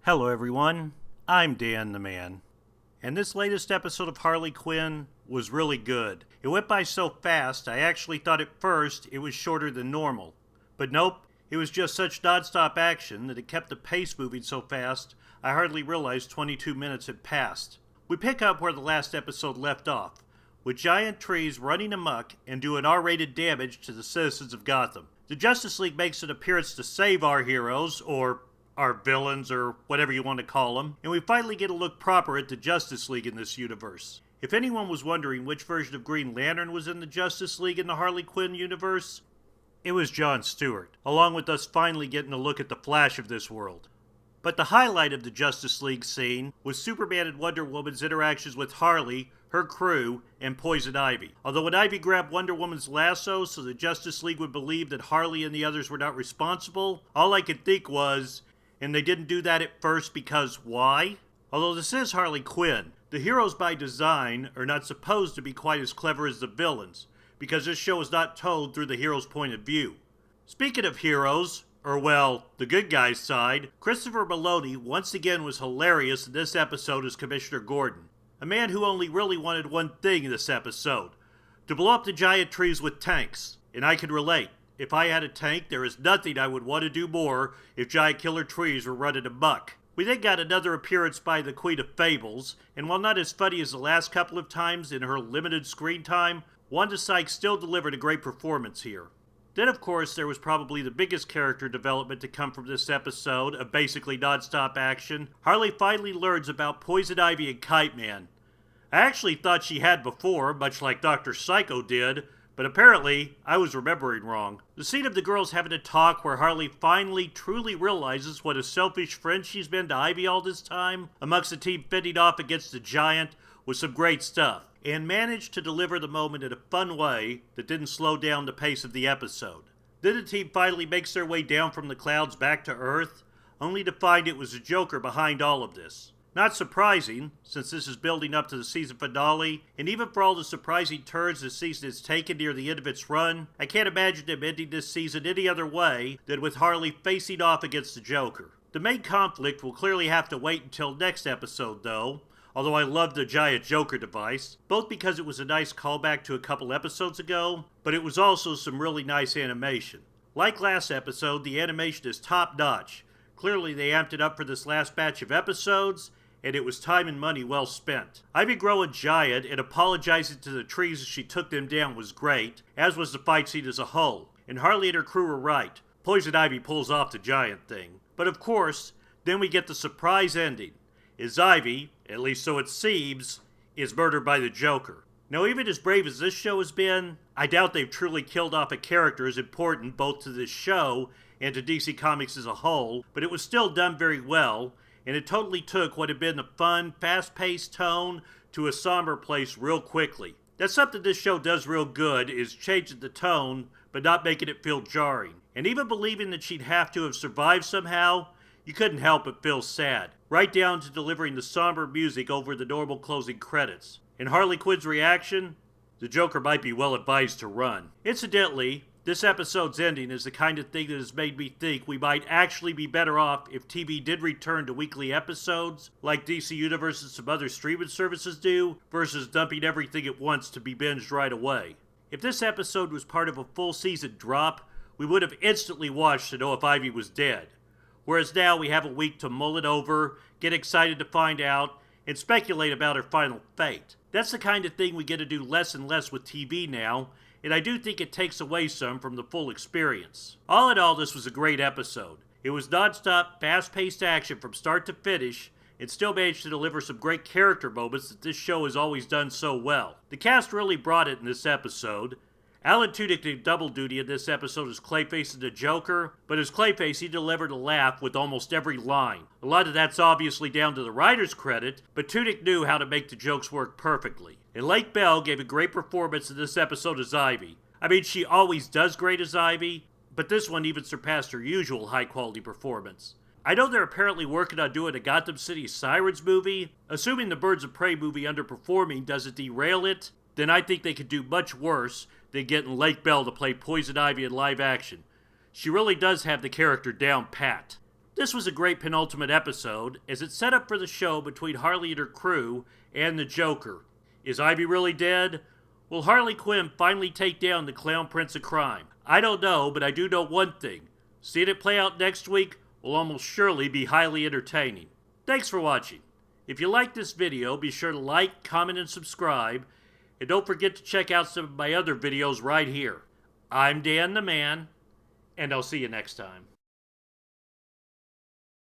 Hello everyone, I'm Dan the Man, and this latest episode of Harley Quinn was really good. It went by so fast I actually thought at first it was shorter than normal. But nope, it was just such non-stop action that it kept the pace moving so fast I hardly realized 22 minutes had passed. We pick up where the last episode left off, with giant trees running amok and doing R-rated damage to the citizens of Gotham. The Justice League makes an appearance to save our heroes, or our villains, or whatever you want to call them, and we finally get a look proper at the Justice League in this universe. If anyone was wondering which version of Green Lantern was in the Justice League in the Harley Quinn universe, it was John Stewart, along with us finally getting a look at the Flash of this world. But the highlight of the Justice League scene was Superman and Wonder Woman's interactions with Harley, her crew, and Poison Ivy. Although when Ivy grabbed Wonder Woman's lasso so the Justice League would believe that Harley and the others were not responsible, all I could think was, and they didn't do that at first because why? Although this is Harley Quinn, the heroes by design are not supposed to be quite as clever as the villains, because this show is not told through the hero's point of view. Speaking of heroes, or well, the good guy's side, Christopher Meloni once again was hilarious in this episode as Commissioner Gordon. A man who only really wanted one thing in this episode, to blow up the giant trees with tanks. And I can relate. If I had a tank, there is nothing I would want to do more if giant killer trees were running amok. We then got another appearance by the Queen of Fables, and while not as funny as the last couple of times in her limited screen time, Wanda Sykes still delivered a great performance here. Then of course there was probably the biggest character development to come from this episode of basically non-stop action. Harley finally learns about Poison Ivy and Kite Man. I actually thought she had before, much like Dr. Psycho did, but apparently, I was remembering wrong. The scene of the girls having a talk where Harley finally truly realizes what a selfish friend she's been to Ivy all this time, amongst the team fending off against the giant, was some great stuff, and managed to deliver the moment in a fun way that didn't slow down the pace of the episode. Then the team finally makes their way down from the clouds back to Earth, only to find it was the Joker behind all of this. Not surprising, since this is building up to the season finale, and even for all the surprising turns this season has taken near the end of its run, I can't imagine them ending this season any other way than with Harley facing off against the Joker. The main conflict will clearly have to wait until next episode though, although I loved the giant Joker device, both because it was a nice callback to a couple episodes ago, but it was also some really nice animation. Like last episode, the animation is top notch. Clearly they amped it up for this last batch of episodes, and it was time and money well spent. Ivy growing giant and apologizing to the trees as she took them down was great, as was the fight scene as a whole. And Harley and her crew were right. Poison Ivy pulls off the giant thing. But of course, then we get the surprise ending, as Ivy, at least so it seems, is murdered by the Joker. Now even as brave as this show has been, I doubt they've truly killed off a character as important both to this show and to DC Comics as a whole, but it was still done very well, and it totally took what had been the fun, fast-paced tone to a somber place real quickly. That's something this show does real good, is changing the tone, but not making it feel jarring. And even believing that she'd have to have survived somehow, you couldn't help but feel sad. Right down to delivering the somber music over the normal closing credits. In Harley Quinn's reaction, the Joker might be well advised to run. Incidentally, this episode's ending is the kind of thing that has made me think we might actually be better off if TV did return to weekly episodes, like DC Universe and some other streaming services do, versus dumping everything at once to be binged right away. If this episode was part of a full season drop, we would have instantly watched to know if Ivy was dead. Whereas now we have a week to mull it over, get excited to find out, and speculate about her final fate. That's the kind of thing we get to do less and less with TV now, and I do think it takes away some from the full experience. All in all, this was a great episode. It was non-stop, fast-paced action from start to finish, and still managed to deliver some great character moments that this show has always done so well. The cast really brought it in this episode. Alan Tudyk did double duty in this episode as Clayface and the Joker, but as Clayface he delivered a laugh with almost every line. A lot of that's obviously down to the writer's credit, but Tudyk knew how to make the jokes work perfectly. And Lake Bell gave a great performance in this episode as Ivy. I mean, she always does great as Ivy, but this one even surpassed her usual high-quality performance. I know they're apparently working on doing a Gotham City Sirens movie. Assuming the Birds of Prey movie underperforming doesn't derail it, then I think they could do much worse than getting Lake Bell to play Poison Ivy in live action. She really does have the character down pat. This was a great penultimate episode, as it set up for the show between Harley and her crew and the Joker. Is Ivy really dead? Will Harley Quinn finally take down the Clown Prince of Crime? I don't know, but I do know one thing. Seeing it play out next week will almost surely be highly entertaining. Thanks for watching. If you liked this video, be sure to like, comment, and subscribe. And don't forget to check out some of my other videos right here. I'm Dan the Man, and I'll see you next time.